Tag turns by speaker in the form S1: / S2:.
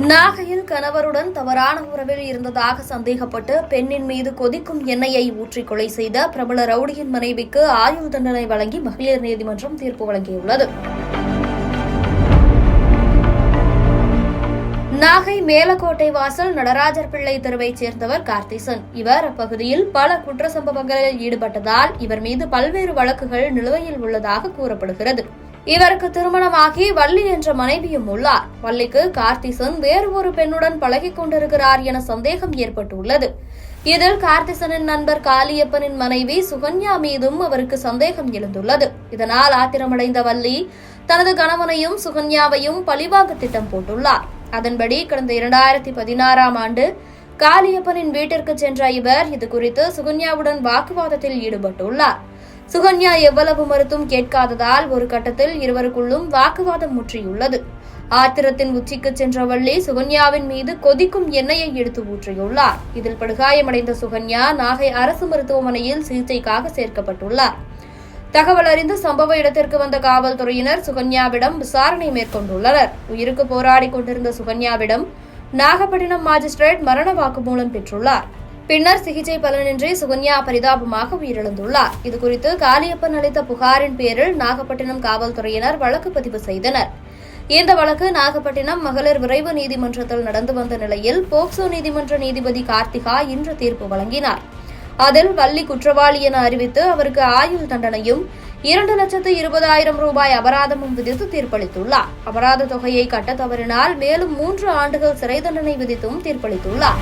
S1: நாகையில் கணவருடன் தவறான உறவில் இருந்ததாக சந்தேகப்பட்டு பெண்ணின் மீது கொதிக்கும் எண்ணெயை ஊற்றி கொலை செய்த பிரபல ரவுடியின் மனைவிக்கு ஆயுள் தண்டனை வழங்கி மகளிர் நீதிமன்றம் தீர்ப்பு வழங்கியுள்ளது. நாகை மேலக்கோட்டை வாசல் நடராஜர் பிள்ளை தெருவைச் சேர்ந்தவர் கார்த்திசன். இவர் அப்பகுதியில் பல குற்ற சம்பவங்களில் ஈடுபட்டதால் இவர் மீது பல்வேறு வழக்குகள் நிலுவையில் உள்ளதாக கூறப்படுகிறது. இவருக்கு திருமணமாகி வள்ளி என்ற மனைவியும் உள்ளார். வள்ளிக்கு கார்த்திசன் வேறு ஒரு பெண்ணுடன் பழகிக் கொண்டிருக்கிறார் என சந்தேகம் ஏற்பட்டுள்ளது. இதில் கார்த்திசனின் நண்பர் காளியப்பனின் மனைவி சுகன்யா மீதும் அவருக்கு சந்தேகம் எழுந்துள்ளது. இதனால் ஆத்திரமடைந்த வள்ளி தனது கணவனையும் சுகன்யாவையும் பழிவாங்க திட்டம் போட்டுள்ளார். அதன்படி கடந்த 2016ஆம் ஆண்டு காளியப்பனின் வீட்டிற்கு சென்ற இவர் இதுகுறித்து சுகன்யாவுடன் வாக்குவாதத்தில் ஈடுபட்டுள்ளார். சுகன்யா எவ்வளவு மறுத்தும் கேட்காததால் ஒரு கட்டத்தில் இருவருக்குள்ளும் வாக்குவாதம் முற்றியுள்ளது. ஆத்திரத்தின் உச்சிக்கு சென்ற வள்ளி சுகன்யாவின் மீது கொதிக்கும் எண்ணெயை எடுத்து ஊற்றியுள்ளார். இதில் படுகாயமடைந்த சுகன்யா நாகை அரசு மருத்துவமனையில் சிகிச்சைக்காக சேர்க்கப்பட்டுள்ளார். தகவல் அறிந்து சம்பவ இடத்திற்கு வந்த காவல்துறையினர் சுகன்யாவிடம் விசாரணை மேற்கொண்டுள்ளனர். உயிருக்கு போராடிக் கொண்டிருந்த சுகன்யாவிடம் நாகப்பட்டினம் மாஜிஸ்ட்ரேட் மரண வாக்குமூலம் பெற்றுள்ளார். பின்னர் சிகிச்சை பலனின்றி சுகன்யா பரிதாபமாக உயிரிழந்துள்ளார். இதுகுறித்து காளியப்பன் அளித்த புகாரின் பேரில் நாகப்பட்டினம் காவல்துறையினர் வழக்கு பதிவு செய்தனர். இந்த வழக்கு நாகப்பட்டினம் மகளிர் விரைவு நீதிமன்றத்தில் நடந்து வந்த நிலையில் போக்சோ நீதிமன்ற நீதிபதி கார்த்திகா இன்று தீர்ப்பு வழங்கினார். அதில் வள்ளி குற்றவாளி என அறிவித்து அவருக்கு ஆயுள் தண்டனையும் 2,20,000 ரூபாய் அபராதமும் விதித்து தீர்ப்பளித்துள்ளார். அபராத தொகையை கட்ட தவறினால் மேலும் 3 ஆண்டுகள் சிறை தண்டனை விதித்தும் தீர்ப்பளித்துள்ளார்.